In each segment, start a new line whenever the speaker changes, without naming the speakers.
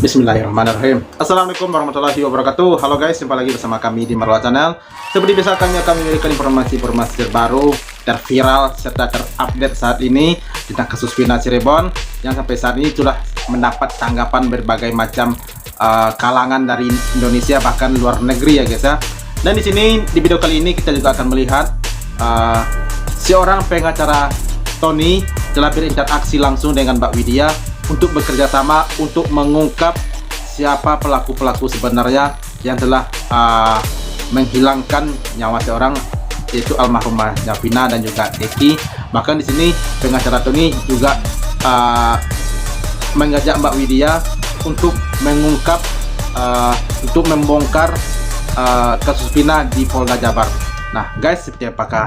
Bismillahirrahmanirrahim. Assalamualaikum warahmatullahi wabarakatuh. Halo guys, jumpa lagi bersama kami di Marwah Channel. Seperti biasa kami akan memberikan informasi-informasi terbaru, terviral, serta terupdate saat ini tentang kasus Vina Cirebon yang sampai saat ini sudah mendapat tanggapan berbagai macam kalangan dari Indonesia bahkan luar negeri ya guys ya. Dan di sini di video kali ini kita juga akan melihat seorang pengacara Tony telah berinteraksi langsung dengan Mbak Widya untuk bekerja sama untuk mengungkap siapa pelaku-pelaku sebenarnya yang telah menghilangkan nyawa seorang, yaitu almarhumah Vina dan juga Eki. Bahkan di sini pengacara Tony juga mengajak Mbak Widya untuk mengungkap, untuk membongkar kasus Vina di Polda Jabar. Nah guys, seperti apakah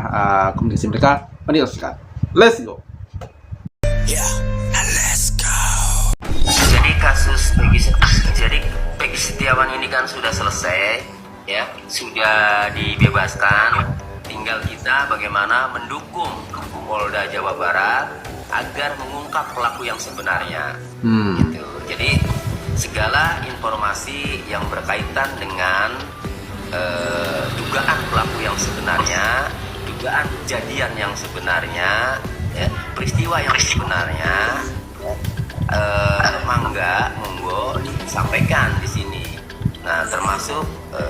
komunikasi mereka? Mari let's go.
Jadi Peggy Setiawan ini kan sudah selesai ya, sudah dibebaskan. Tinggal kita bagaimana mendukung Polda Jawa Barat agar mengungkap pelaku yang sebenarnya. Gitu. Jadi segala informasi yang berkaitan dengan dugaan pelaku yang sebenarnya, dugaan kejadian yang sebenarnya, ya, peristiwa yang sebenarnya, monggo disampaikan di sini. Nah, termasuk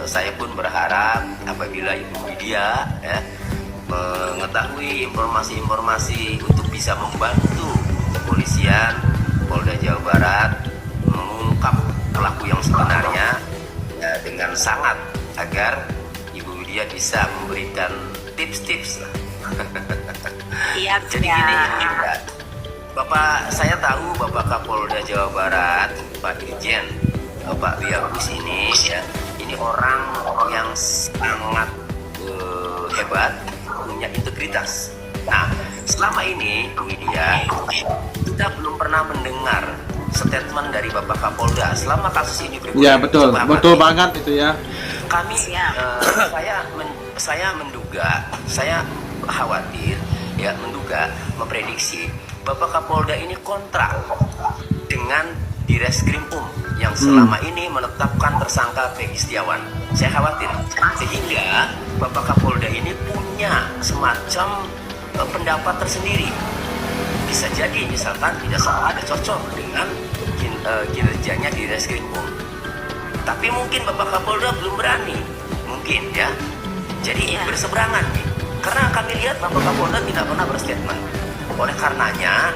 saya pun berharap apabila Ibu Widya ya, mengetahui informasi-informasi untuk bisa membantu kepolisian Polda Jawa Barat mengungkap pelaku yang sebenarnya ya, dengan sangat agar Ibu Widya bisa memberikan tips-tips.
Iya,
jadi gini ya, Bapak, saya tahu Bapak Kapolda Jawa Barat, Pak Dirjen, Pak Biagus ini ya, ini orang yang sangat hebat, punya integritas. Nah, selama ini Widya, kita belum pernah mendengar statement dari Bapak Kapolda selama kasus ini bergulir.
Ya betul, betul banget itu ya.
Kami, saya menduga, saya khawatir, ya menduga, memprediksi Bapak Kapolda ini kontra dengan Direskrim yang selama ini menetapkan tersangka Peggy Setiawan. Saya khawatir sehingga Bapak Kapolda ini punya semacam pendapat tersendiri. Bisa jadi misalkan tidak ada cocok dengan kinerjanya Direskrim. Tapi mungkin Bapak Kapolda belum berani, mungkin ya. Jadi berseberangan nih. Karena kami lihat Bapak Kapolda tidak pernah berstatement. Oleh karenanya,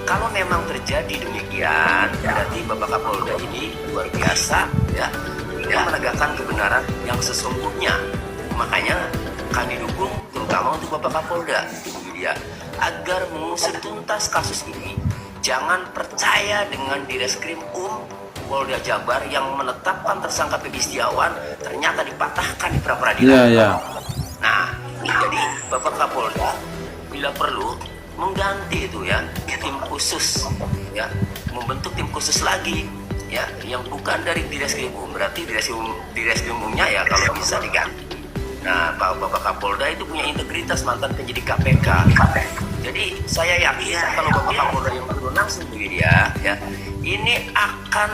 kalau memang terjadi demikian, berarti Bapak Kapolda ini luar biasa ya, menegakkan kebenaran yang sesungguhnya. Makanya kami dukung terutama untuk Bapak Kapolda Widya agar mengusut tuntas kasus ini. Jangan percaya dengan Direskrim Polda Jabar yang menetapkan tersangka Peggy Setiawan ternyata dipatahkan di pra peradilan. Nah, jadi Bapak Kapolda bila perlu mengganti itu ya, tim khusus ya, membentuk tim khusus lagi ya, yang bukan dari Direskrim. Berarti Direskrimnya ya kalau bisa diganti. Nah, Bapak Kapolda itu punya integritas, mantan penyidik KPK. Jadi saya yakin kalau Bapak Kapolda yang langsung begini ya, ini akan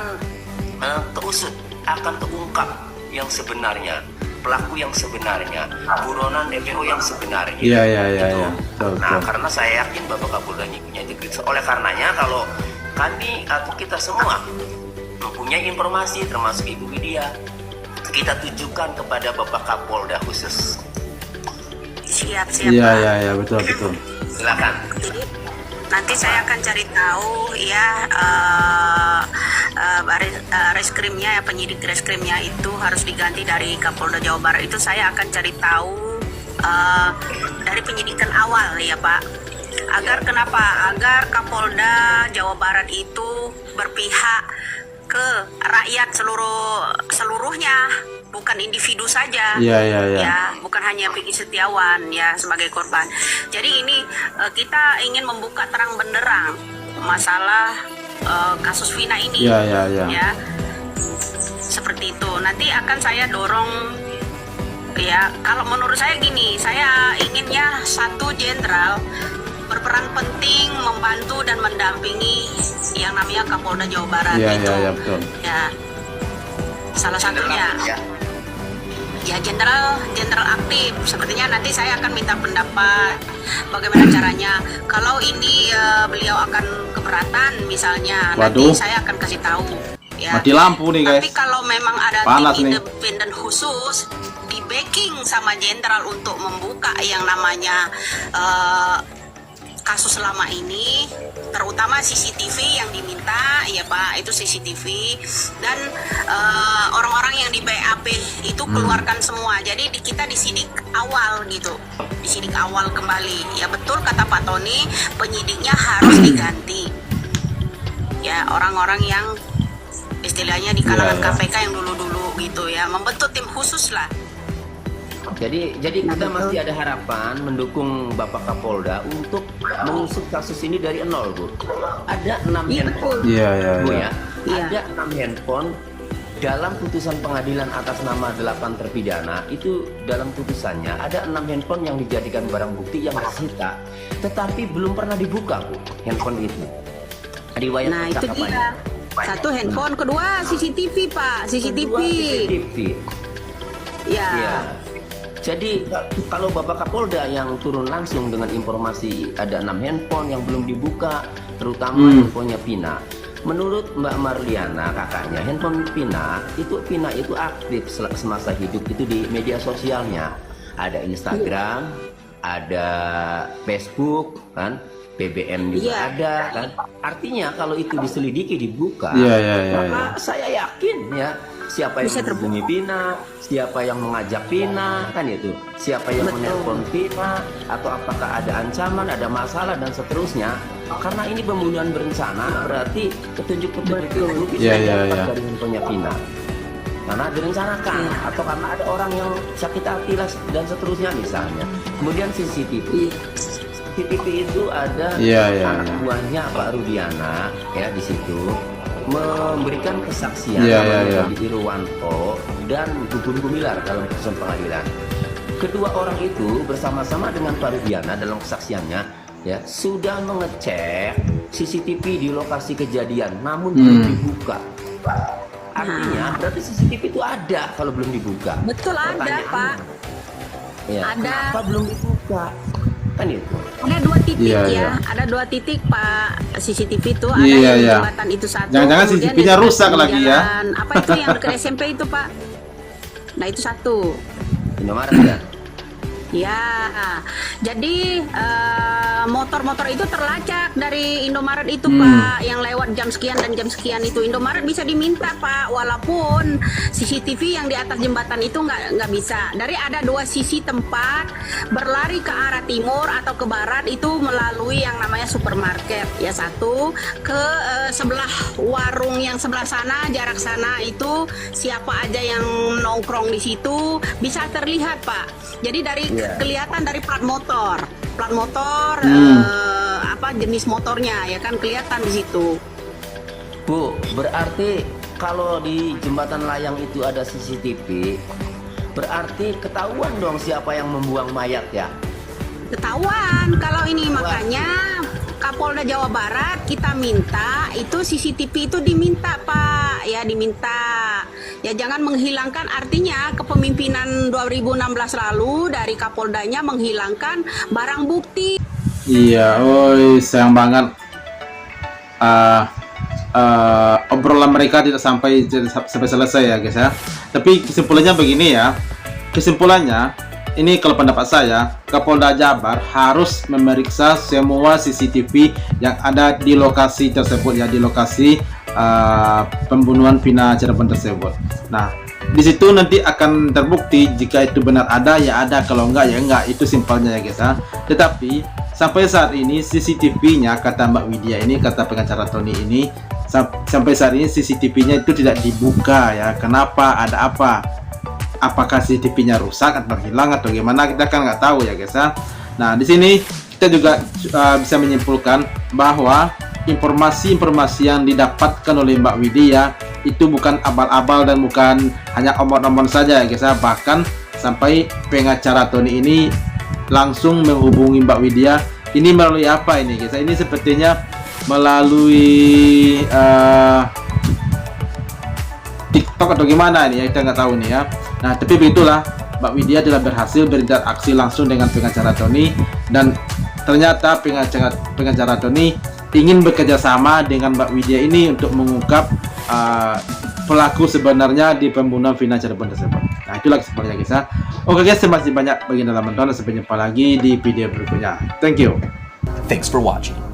terusut, akan terungkap yang sebenarnya, pelaku yang sebenarnya, buronan DPO yang sebenarnya.
Iya.
Nah, karena saya yakin Bapak Kapolda ini punya integritas. Oleh karenanya kalau kami atau kita semua mempunyai informasi termasuk Ibu Widya, kita tujukan kepada Bapak Kapolda khusus.
Siap.
Iya, betul.
Silakan.
Jadi nanti saya akan cari tahu ya, reskrimnya ya, penyidik reskrimnya itu harus diganti dari Kapolda Jawa Barat. Itu saya akan cari tahu dari penyidikan awal ya Pak. Agar Kapolda Jawa Barat itu berpihak ke rakyat seluruhnya, bukan individu saja. Ya, bukan hanya Peggy Setiawan ya sebagai korban. Jadi ini kita ingin membuka terang benderang masalah kasus Vina ini. Ya. Seperti itu. Nanti akan saya dorong ya, kalau menurut saya gini, saya inginnya satu jenderal berperan penting membantu dan mendampingi yang namanya Kapolda Jawa Barat
Iya,
itu.
iya, betul.
Ya, salah satunya.
Ya.
Ya, jenderal aktif. Sepertinya nanti saya akan minta pendapat bagaimana caranya. Kalau ini beliau akan keberatan misalnya,
Waduh.
nanti saya akan kasih tahu. Ya.
Mati lampu nih guys.
Tapi kalau memang ada
Panas
tim
nih.
independen khusus di backing sama jenderal untuk membuka yang namanya kasus selama ini, terutama CCTV yang diminta, ya Pak, itu CCTV, dan orang-orang yang di BAP itu keluarkan semua. Jadi kita disidik awal gitu, disidik awal kembali. Ya betul kata Pak Tony, penyidiknya harus diganti. Ya, orang-orang yang istilahnya di kalangan
Iya, iya.
KPK yang dulu-dulu gitu ya, membentuk tim khusus lah.
Jadi kita masih ada harapan mendukung Bapak Kapolda untuk mengusut kasus ini dari nol, Bu. Ada 6
Iya,
handphone,
betul.
Iya, iya,
Bu
iya.
ya.
Iya.
Ada 6 handphone dalam putusan pengadilan atas nama 8 terpidana. Itu dalam putusannya ada 6 handphone yang dijadikan barang bukti yang disita, tetapi belum pernah dibuka, Bu, handphone itu. Riwayat
Nah, itu
percakapannya.
dia. Satu handphone, kedua CCTV, Pak. CCTV.
Kedua, CCTV.
Ya.
Ya. Jadi kalau Bapak Kapolda yang turun langsung dengan informasi ada 6 handphone yang belum dibuka, terutama handphonenya Pina. Menurut Mbak Marliana, kakaknya, handphone Pina itu aktif semasa hidup itu di media sosialnya. Ada Instagram, ada Facebook, kan? BBM juga
Iya.
ada, kan? Artinya kalau itu diselidiki, dibuka,
Iya, iya, iya,
maka
iya.
saya yakin ya siapa yang
Bisa
menghubungi Pina, siapa yang mengajak Pina, kan itu, siapa yang
Betul.
menelpon Pina, atau apakah ada ancaman, ada masalah dan seterusnya. Karena ini pembunuhan berencana, berarti petunjuk-petunjuk itu bisa
Iya, iya,
didapat
iya.
dari handphonenya Pina. Karena direncanakan, atau karena ada orang yang sakit hati lah dan seterusnya misalnya. Kemudian CCTV. CCTV itu ada
Iya, iya,
anak
iya.
buahnya Pak Rudiana ya di situ memberikan kesaksian
Iya,
namanya
iya, iya.
Budi Irwanto dan Gugun Gumilar dalam putusan pengadilan. Kedua orang itu bersama-sama dengan Pak Rudiana dalam kesaksiannya ya sudah mengecek CCTV di lokasi kejadian, namun belum dibuka. Artinya berarti CCTV itu ada kalau belum dibuka.
Betul, ada,
Pertanyaannya,
Pak.
ya,
Ada.
kenapa belum dibuka? Kan itu.
Ada 2 titik
Iya,
ya,
iya.
ada 2 titik Pak CCTV itu, ada
Iya,
yang di
iya.
jembatan itu satu.
Jangan-jangan
kemudian
CCTV-nya
yang
rusak
di
lagi ya.
jalan- Apa itu yang dekat SMP itu Pak? Nah itu satu.
Indomaret kan?
Ya, jadi motor-motor itu terlacak dari Indomaret itu Pak, yang lewat jam sekian dan jam sekian itu. Indomaret bisa diminta Pak, walaupun CCTV yang di atas jembatan itu nggak bisa. Dari ada 2 sisi tempat berlari ke arah timur atau ke barat itu melalui yang namanya supermarket. Ya satu ke sebelah warung yang sebelah sana, jarak sana itu siapa aja yang nongkrong di situ bisa terlihat Pak. Jadi dari kelihatan dari plat motor apa jenis motornya ya kan kelihatan di situ.
Bu, berarti kalau di jembatan layang itu ada CCTV, berarti ketahuan dong siapa yang membuang mayat ya?
Ketahuan kalau ini, makanya Kapolda Jawa Barat kita minta itu CCTV itu diminta Pak, ya diminta. Ya jangan menghilangkan, artinya kepemimpinan 2016 lalu dari Kapoldanya menghilangkan barang bukti.
Iya, oi sayang banget. Obrolan mereka tidak sampai selesai ya guys ya. Tapi kesimpulannya begini ya. Kesimpulannya ini kalau pendapat saya, Kapolda Jabar harus memeriksa semua CCTV yang ada di lokasi tersebut ya, di lokasi pembunuhan Vina Cirebon tersebut. Nah, di situ nanti akan terbukti jika itu benar ada ya ada, kalau enggak ya enggak. Itu simpelnya ya guys ya. Tetapi sampai saat ini CCTV-nya, kata Mbak Widya ini, kata pengacara Tony ini, sampai saat ini CCTV-nya itu tidak dibuka ya. Kenapa? Ada apa? Apakah CCTV-nya rusak atau hilang atau gimana, kita kan nggak tahu ya guys ya. Nah di sini kita juga bisa menyimpulkan bahwa informasi-informasi yang didapatkan oleh Mbak Widya itu bukan abal-abal dan bukan hanya omong-omong saja ya guys ya. Bahkan sampai pengacara Tony ini langsung menghubungi Mbak Widya Ini melalui apa ini guys? Ini sepertinya melalui TikTok atau gimana nih ya, kita nggak tahu nih ya. Nah tapi begitulah, Mbak Widya telah berhasil berinteraksi langsung dengan pengacara Tony, dan ternyata pengacara Tony ingin bekerja sama dengan Mbak Widya ini untuk mengungkap pelaku sebenarnya di pembunuhan Vina Cirebon tersebut. Nah itulah sebenarnya guys ya. Oke guys, terima kasih banyak bagi yang telah menonton, dan sampai jumpa lagi di video berikutnya. Thank you.
Thanks for watching.